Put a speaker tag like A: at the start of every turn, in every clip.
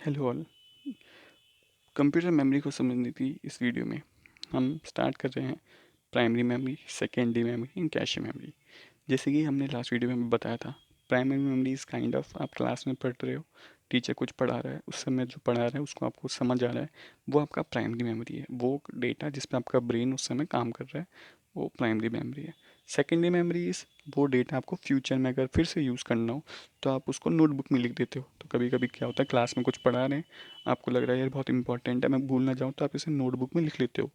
A: Hello all. Computer memory को समझने की इस वीडियो में हम स्टार्ट कर रहे हैं primary memory, secondary memory and cache memory. जैसे कि हमने लास्ट वीडियो में बताया था, primary memory is kind of आप क्लास में पढ़ रहे हो, टीचर कुछ पढ़ा रहा है, उस समय जो पढ़ा रहा है उसको आपको समझ आ रहा है, वो आपका प्राइमरी मेमोरी है। वो डेटा जिस पे आपका ब्रेन उस समय काम कर रहा है, वो प्राइमरी मेमोरी है। सेकेंडरी मेमोरी इज़ वो डेटा आपको फ्यूचर में अगर फिर से यूज़ करना हो तो आप उसको नोटबुक में लिख देते हो। तो कभी कभी क्या होता है, क्लास में कुछ पढ़ा रहे हैं, आपको लग रहा है यार बहुत इंपॉर्टेंट है, मैं भूल ना जाऊँ, तो आप इसे नोटबुक में लिख लेते हो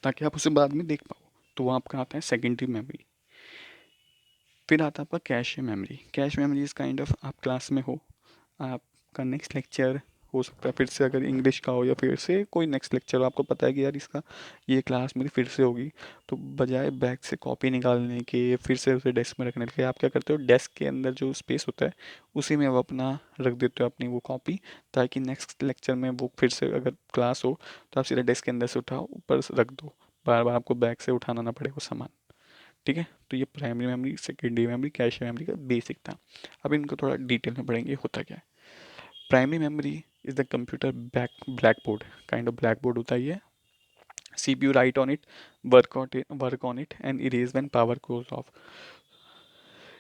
A: ताकि आप उसे बाद में देख पाओ। तो वो आपका आता है सेकेंडरी मेमोरी। फिर आता है आपका cache memory. Cache memory is kind of आप क्लास में हो, आपका नेक्स्ट लेक्चर हो सकता है फिर से अगर इंग्लिश का हो या फिर से कोई नेक्स्ट लेक्चर हो, आपको पता है कि यार इसका ये क्लास मेरी फिर से होगी, तो बजाय बैग से कॉपी निकालने के फिर से उसे डेस्क में रखने के आप क्या करते हो, डेस्क के अंदर जो स्पेस होता है उसी में वो अपना रख देते हो अपनी वो कॉपी, ताकि नेक्स्ट लेक्चर में वो फिर से अगर क्लास हो तो आप सीधा डेस्क के अंदर से उठाओ ऊपर रख दो, बार बार आपको बैग से उठाना ना पड़े वो सामान। ठीक है, तो ये primary memory, secondary memory, cache memory का बेसिक था। अब इनको थोड़ा डिटेल में पढ़ेंगे होता क्या है। Primary memory is the computer black board, kind of black board होता है ये। CPU right on it, work on it and erase when power goes of.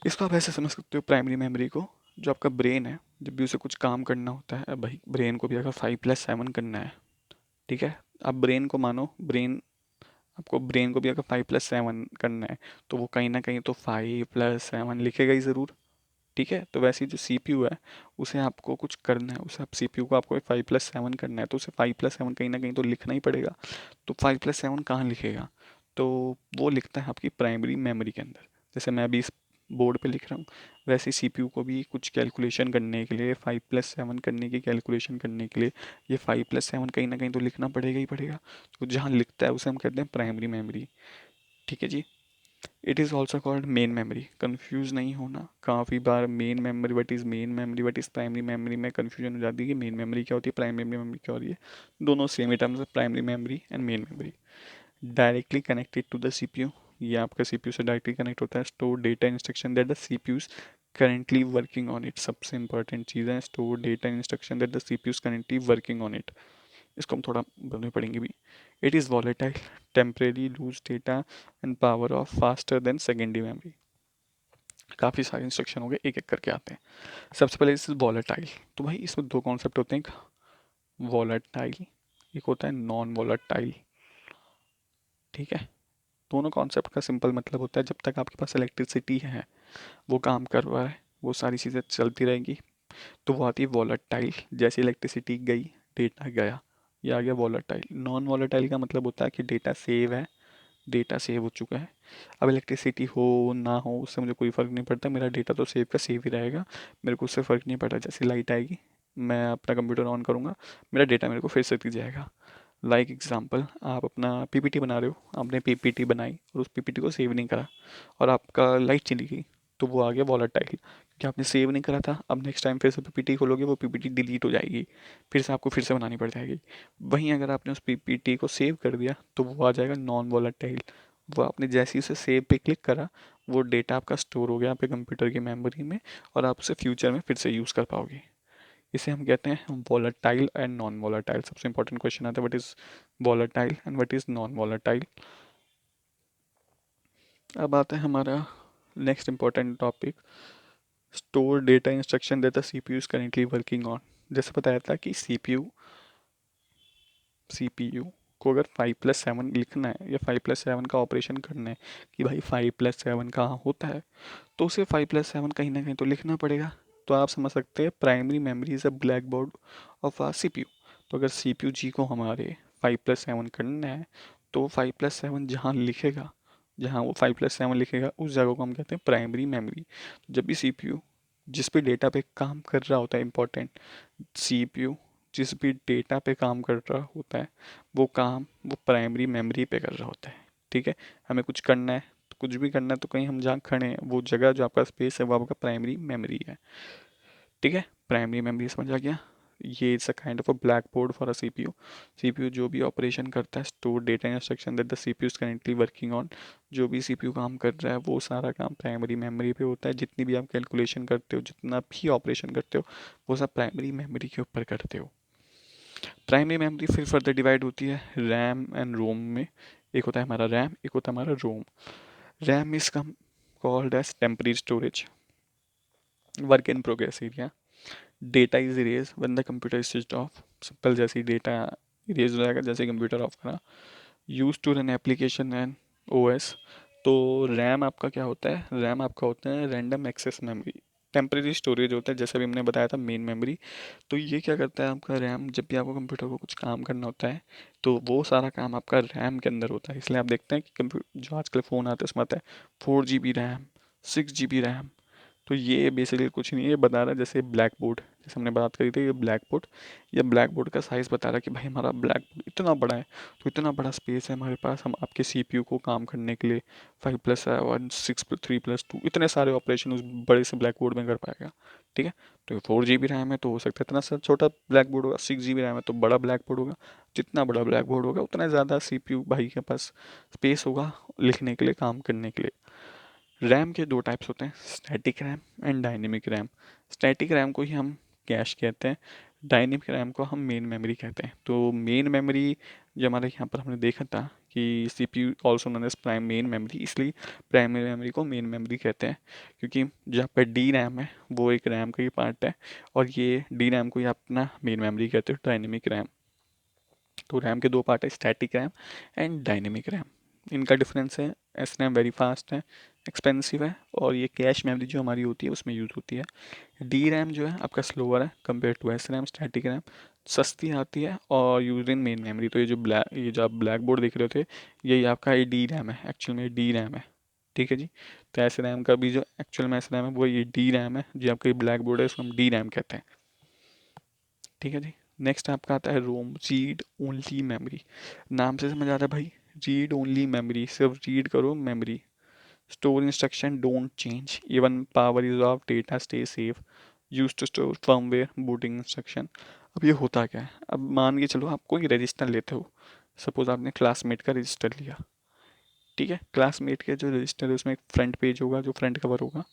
A: इसको आप ऐसे समझ सकते हो प्राइमरी मेमोरी को, जो आपका ब्रेन है जब भी उसे कुछ काम करना होता है, अब भाई ब्रेन को भी अगर 5+7 करना है, ठीक है, आप ब्रेन को मानो, ब्रेन आपको ब्रेन को भी अगर 5+7 करना है तो वो कहीं ना कहीं तो 5+7 लिखेगा ही ज़रूर। ठीक है, तो वैसे ही जो CPU है उसे आपको कुछ करना है, उसे आप CPU को आपको 5+7 करना है तो उसे 5+7 कहीं ना कहीं तो लिखना ही पड़ेगा। तो 5+7 कहाँ लिखेगा, तो वो लिखता है आपकी प्राइमरी मेमोरी के अंदर। जैसे मैं अभी इस बोर्ड पे लिख रहा हूँ, वैसे CPU को भी कुछ कैलकुलेशन करने के लिए, 5+7 करने की कैलकुलेशन करने के लिए ये 5+7 कहीं ना कहीं तो लिखना पड़ेगा ही पड़ेगा। तो जहाँ लिखता है उसे हम कहते हैं प्राइमरी मेमोरी। ठीक है जी। It is also called main memory, confuse नहीं होना। काफ़ी बार main memory, what is main memory, what is primary memory में कन्फ्यूजन हो जाती है कि मेन मेमोरी क्या होती है, प्राइमरी मेमोरी क्या होती है। दोनों सेम ही टर्म्स है, primary memory and main memory. Directly connected to the CPU, ये आपका CPU से डायरेक्टली कनेक्ट होता है। Store data instruction that the CPUs currently working on it, सबसे इंपॉर्टेंट चीज़ है store data instruction that the CPUs currently working on it. इसको हम थोड़ा बनने पड़ेंगे भी। It is volatile, temporary lose data and power off faster than secondary memory. काफ़ी सारे इंस्ट्रक्शन हो गए, एक एक करके आते हैं। सबसे पहले इस वॉलेटाइल। तो भाई इसमें दो कॉन्सेप्ट होते हैं, एक वॉलेटाइल, एक होता है नॉन वॉलेटाइल। ठीक है, दोनों कॉन्सेप्ट का सिंपल मतलब होता है जब तक आपके पास इलेक्ट्रिसिटी है, वो काम कर रहा है, वो सारी चीज़ें चलती रहेंगी, तो वो आती है वॉलेटाइल। जैसे इलेक्ट्रिसिटी गई, डेटा गया, ये आ गया वॉलेटाइल। नॉन वॉलेटाइल का मतलब होता है कि डेटा सेव है, डेटा सेव हो चुका है। अब इलेक्ट्रिसिटी हो ना हो उससे मुझे कोई फ़र्क नहीं पड़ता, मेरा डेटा तो सेव का सेव ही रहेगा, मेरे को उससे फ़र्क नहीं पड़ता। जैसे लाइट आएगी, मैं अपना कंप्यूटर ऑन करूँगा, मेरा डेटा मेरे को फिर से दिख जाएगा। लाइक एग्जांपल, आप अपना पीपीटी बना रहे हो, आपने पीपीटी बनाई और उस पीपीटी को सेव नहीं करा और आपका लाइट चली गई, तो वो आ गया वॉलेटाइल, क्योंकि आपने सेव नहीं करा था। अब नेक्स्ट टाइम फिर से पीपीटी खोलोगे, वो पीपीटी डिलीट हो जाएगी, फिर से आपको फिर से बनानी पड़ जाएगी। वहीं अगर आपने उस पीपीटी को सेव कर दिया तो वो आ जाएगा नॉन वॉलेटाइल। वो आपने जैसे ही उसे सेव पे क्लिक करा, वो डेटा आपका स्टोर हो गया आपके कंप्यूटर की मेमोरी में और आप उसे फ्यूचर में फिर से यूज़ कर पाओगे। इसे हम कहते हैं वॉलेटाइल एंड नॉन वॉलेटाइल। सबसे इंपॉर्टेंट क्वेश्चन आता है, what is volatile and what is non volatile. अब आता है हमारा next important topic, store data instruction that the CPU is currently working on. जैसे बताया था कि सीपीयू को अगर 5+7 लिखना है या 5+7 का ऑपरेशन करना है कि भाई 5+7 कहाँ होता है, तो उसे 5+7 कहीं ना कहीं तो लिखना पड़ेगा। तो आप समझ सकते हैं primary memory is a blackboard of a CPU. तो अगर सीपीयू जी को हमारे 5+7 करना है, तो 5+7 जहाँ लिखेगा, जहाँ वो 5+7 लिखेगा उस जगह को हम कहते हैं प्राइमरी मेमोरी। जब भी सीपीयू जिस भी डेटा पे काम कर रहा होता है, इंपॉर्टेंट, सीपीयू जिस भी डेटा पे काम कर रहा होता है, वो काम वो प्राइमरी मेमोरी पे कर रहा होता है। ठीक है, हमें कुछ करना है, तो कुछ भी करना है तो कहीं हम जहाँ खड़े हैं वो जगह जो आपका स्पेस है वो आपका प्राइमरी मेमोरी है। ठीक है, प्राइमरी मेमोरी समझ आ गया। ये it's a kind of a black board for a CPU. CPU जो भी ऑपरेशन करता है, store data instruction that the CPU is currently working on, जो भी सीपीयू काम कर रहा है वो सारा काम प्राइमरी मेमोरी पे होता है। जितनी भी आप कैलकुलेशन करते हो, जितना भी ऑपरेशन करते हो, वो सब प्राइमरी मेमोरी के ऊपर करते हो। प्राइमरी मेमोरी फिर फर्दर डिवाइड होती है रैम एंड रोम में। एक होता है हमारा रैम, एक होता है हमारा ROM. RAM is come called as temporary storage, work in progress area. Data is erase when the computer is switched off. Simple, जैसे डेटा इरेज हो जाएगा जैसे कंप्यूटर ऑफ करा। Use to run application and OS. तो RAM आपका क्या होता है, रैम आपका होता है random access memory. Temporary storage होता है जैसे भी हमने बताया था मेन मेमोरी। तो ये क्या करता है आपका रैम, जब भी आपको कंप्यूटर को कुछ काम करना होता है तो वो सारा काम आपका रैम के अंदर होता है। इसलिए आप देखते हैं कि कंप्यूटर जो आजकल फ़ोन आते हैं उसमें आता है 4 GB रैम, 6 GB रैम। तो ये बेसिकली कुछ नहीं है, ये बता रहा है जैसे ब्लैक बोर्ड, जैसे हमने बात करी थी ये ब्लैक बोर्ड, ये ब्लैक बोर्ड का साइज़ बता रहा है कि भाई हमारा ब्लैक बोर्ड इतना बड़ा है, तो इतना बड़ा स्पेस है हमारे पास, हम आपके सीपीयू को काम करने के लिए 5+1 6+3+2 इतने सारे ऑपरेशन उस बड़े से ब्लैक बोर्ड में कर पाएगा। ठीक है, तो 4 GB रैम है तो हो सकता है इतना सा छोटा ब्लैक बोर्ड होगा, 6 GB रैम है तो बड़ा ब्लैक बोर्ड होगा। जितना बड़ा ब्लैक बोर्ड होगा उतना ज़्यादा सीपीयू भाई के पास स्पेस होगा लिखने के लिए, काम करने के लिए। रैम के दो टाइप्स होते हैं, static RAM and dynamic RAM. Static RAM को ही हम कैश कहते हैं, डायनेमिक रैम को हम मेन मेमोरी कहते हैं। तो मेन मेमोरी जो हमारे यहाँ पर हमने देखा था कि CPU also known as prime main memory, इसलिए प्राइमरी मेमोरी को मेन मेमोरी कहते हैं। क्योंकि जहाँ पर डी रैम है वो एक रैम का ही पार्ट है, और ये डी रैम को ही आप अपना मेन मेमोरी कहते हो, डायनेमिक रैम। तो रैम के दो पार्ट है, static RAM and dynamic RAM. इनका डिफरेंस है, एस रैम वेरी फास्ट है, एक्सपेंसिव है, और ये कैश मेमोरी जो हमारी होती है उसमें यूज़ होती है। डी रैम जो है आपका स्लोअर है compare to S RAM, static RAM सस्ती आती है और यूज इन मेन मेमोरी। तो ये जो आप ब्लैक बोर्ड देख रहे थे यही आपका ये डी रैम है, एक्चुअल में डी रैम है। ठीक है जी। तो एस रैम का भी जो एक्चुअल में एस रैम है वो ये डी रैम है, जो आपका ये ब्लैक बोर्ड है उसको हम डी रैम कहते हैं। ठीक है जी। नेक्स्ट आपका आता है रोम, रीड ओनली मेमोरी। नाम से समझ आ रहा है भाई, रीड ओनली मेमोरी, सिर्फ रीड करो memory. Store instruction don't change even power is off data stay safe. Use to store firmware booting instruction. अब ये होता क्या है, अब मान के चलो आप कोई रजिस्टर लेते हो, सपोज आपने क्लासमेट का रजिस्टर लिया। ठीक है, क्लासमेट के जो रजिस्टर है उसमें एक फ्रंट पेज होगा जो फ्रंट कवर होगा,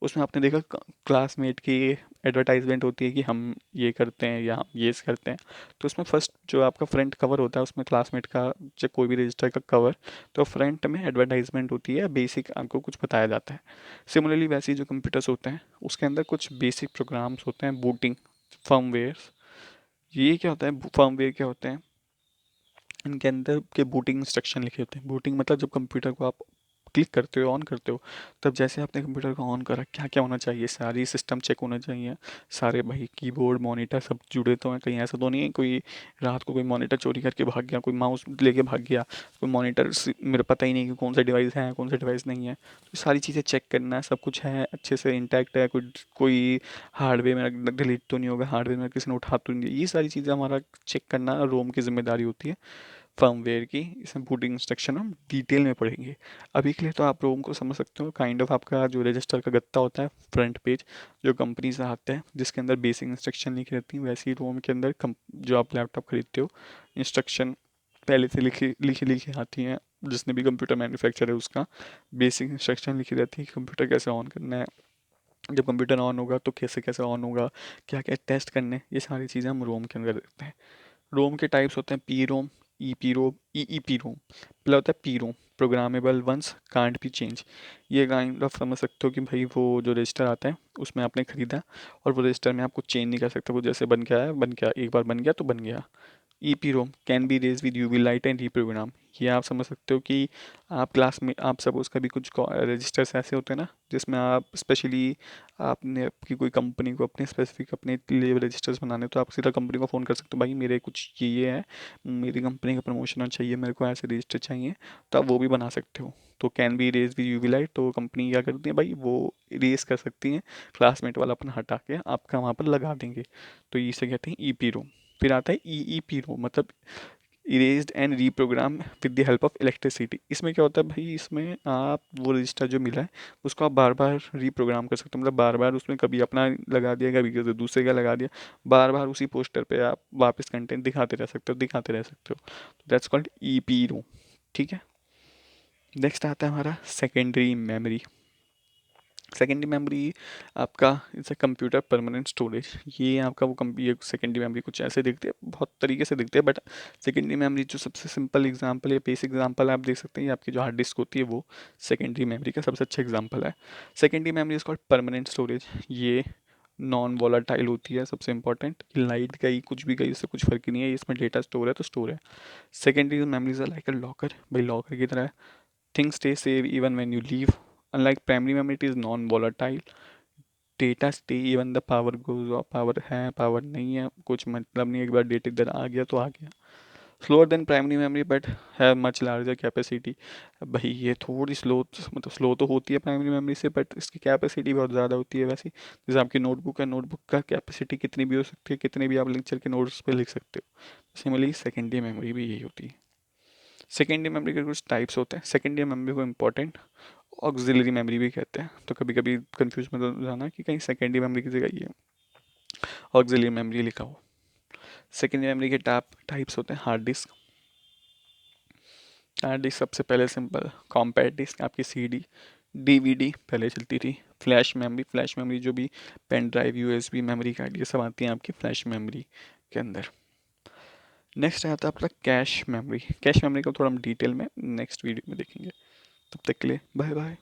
A: उसमें आपने देखा क्लासमेट की एडवर्टाइजमेंट होती है कि हम ये करते हैं या हम ये करते हैं। तो उसमें फर्स्ट जो आपका फ्रंट कवर होता है उसमें क्लासमेट का, जब कोई भी रजिस्टर का कवर, तो फ्रंट में एडवर्टाइजमेंट होती है, बेसिक आपको कुछ बताया जाता है। सिमिलरली वैसे ही जो कंप्यूटर्स होते हैं उसके अंदर कुछ बेसिक प्रोग्राम्स होते हैं, बूटिंग फर्मवेयर। ये क्या होता है, फर्मवेयर क्या होते हैं, इनके अंदर के बूटिंग इंस्ट्रक्शन लिखे होते हैं। बूटिंग मतलब जब कंप्यूटर को आप क्लिक करते हो, ऑन करते हो, तब जैसे आपने कंप्यूटर को ऑन करा क्या क्या होना चाहिए, सारी सिस्टम चेक होना चाहिए, सारे भाई कीबोर्ड मॉनिटर सब जुड़े तो हैं, कहीं ऐसा तो नहीं है कोई रात को कोई मॉनिटर चोरी करके भाग गया, कोई माउस लेके भाग गया, कोई मॉनिटर मेरे पता ही नहीं कि कौन सा डिवाइस है कौन सा डिवाइस नहीं है। तो सारी चीज़ें चेक करना है, सब कुछ है अच्छे से इंटैक्ट है, कोई कोई हार्डवेयर में डिलीट तो नहीं होगा, हार्डवेयर में किसी ने उठा तो नहीं दिया, ये सारी चीज़ें हमारा चेक करना रोम की जिम्मेदारी होती है फर्मवेयर की। इसमें बूटिंग इंस्ट्रक्शन हम डिटेल में पढ़ेंगे। अभी के लिए तो आप रोम को समझ सकते हो, काइंड ऑफ आपका जो रजिस्टर का गत्ता होता है फ्रंट पेज जो कंपनी से आता है जिसके अंदर बेसिक इंस्ट्रक्शन लिखी रहती हैं, वैसे ही रोम के अंदर जो आप लैपटॉप खरीदते हो इंस्ट्रक्शन पहले से लिखी लिखी लिखी आती हैं। जिसने भी कंप्यूटर मैन्युफैक्चर है उसका बेसिक इंस्ट्रक्शन लिखी रहती है कि कंप्यूटर कैसे ऑन करना है, जब कंप्यूटर ऑन होगा तो कैसे कैसे ऑन होगा, क्या क्या टेस्ट करने हैं, ये सारी चीज़ें हम रोम के अंदर देखते हैं। रोम के टाइप्स होते हैं P ROM, E P ROM, E P ROM. पहला होता है P ROM, programmable once can't be change. ये काइंड ऑफ समझ सकते हो कि भाई वो जो रजिस्टर आता है उसमें आपने खरीदा और वो रजिस्टर में आप कुछ चेंज नहीं कर सकते, वो जैसे बन गया है बन गया, एक बार बन गया तो बन गया। EPROM can be erase with UV light and reprogram. ये आप समझ सकते हो कि आप क्लास में आप सपोज कभी कुछ रजिस्टर्स ऐसे होते हैं ना जिसमें आप स्पेशली आपने आपकी कोई कंपनी को अपने स्पेसिफिक अपने लिए रजिस्टर्स बनाने, तो आप सीधा कंपनी को फ़ोन कर सकते हो, भाई मेरे कुछ ये है, मेरी कंपनी का प्रमोशन चाहिए, मेरे को ऐसे रजिस्टर चाहिए, तो आप वो भी बना सकते हो। तो can be erase with UV light, तो कंपनी क्या करती है भाई वो रेज कर सकती हैं, क्लासमेट वाला अपना हटा के आपका वहाँ पर लगा देंगे। तो इसे कहते हैं EPROM। फिर आता है EEPROM, मतलब erased and reprogram with the help of electricity. इसमें क्या होता है भाई, इसमें आप वो रजिस्टर जो मिला है उसको आप बार बार रीप्रोग्राम कर सकते हो, मतलब बार बार उसमें कभी अपना लगा दिया कभी किसी दूसरे का लगा दिया, बार बार उसी पोस्टर पे आप वापस कंटेंट दिखाते रह सकते हो दिखाते रह सकते हो। That's called EPROM। ठीक है। नेक्स्ट आता है हमारा सेकेंडरी मेमोरी। सेकेंडरी मेमोरी आपका it's a computer permanent storage. ये आपका ये सेकेंडरी मेमोरी कुछ ऐसे दिखती है, बहुत तरीके से दिखते हैं, बट सेकेंडरी मेमोरी जो सबसे सिंपल एग्जांपल है, बेसिक एग्जांपल आप देख सकते हैं, ये आपकी जो हार्ड डिस्क होती है वो सेकेंडरी मेमोरी का सबसे अच्छा एग्जांपल है। Secondary memory is called permanent storage. ये नॉन वॉलाटाइल होती है, सबसे इंपॉर्टेंट, लाइट गई कुछ भी गई उससे कुछ फर्क ही नहीं है, इसमें डेटा स्टोर है तो स्टोर है। Secondary memories are like a locker, भाई लॉकर की तरह। Things stay save even when you leave. Unlike primary memory it is non volatile, data stay even the power goes off, power है power नहीं है कुछ मतलब नहीं, एक बार डेटा इधर आ गया तो आ गया। Slower then primary memory but है मच लार्जर कैपेसिटी। भाई ये थोड़ी स्लो, मतलब स्लो तो होती है प्राइमरी मेमोरी से, बट इसकी कैपेसिटी बहुत ज़्यादा होती है वैसे। जैसे आपकी नोटबुक है, नोटबुक का कैपेसिटी कितनी भी हो सकती है, कितने भी आप लेक्चर के नोट्स पे लिख सकते हो। सिमिलरली सेकेंडरी मेमोरी भी यही होती है। सेकेंडरी मेमोरी के कुछ टाइप्स होते हैं। सेकेंडरी मेमोरी को इंपॉर्टेंट ऑक्सिलरी मेमोरी भी कहते हैं, तो कभी कभी कंफ्यूज मत हो जाना कि कहीं सेकेंडरी मेमोरी की जगह ये ऑक्सिलरी मेमोरी लिखा हो। सेकेंडरी मेमोरी के टाइप्स होते हैं। हार्ड डिस्क, हार्ड डिस्क सबसे पहले सिंपल कॉम्पैक्ट डिस्क, आपकी सीडी डीवीडी पहले चलती थी। फ्लैश मेमोरी, फ्लैश मेमोरी जो भी pen drive USB memory card ये सब आती हैं आपकी फ्लैश मेमोरी के अंदर। नेक्स्ट आता है आपका कैश मेमोरी। कैश मेमोरी को थोड़ा हम डिटेल में नेक्स्ट वीडियो में देखेंगे। तब तक के लिए बाय बाय।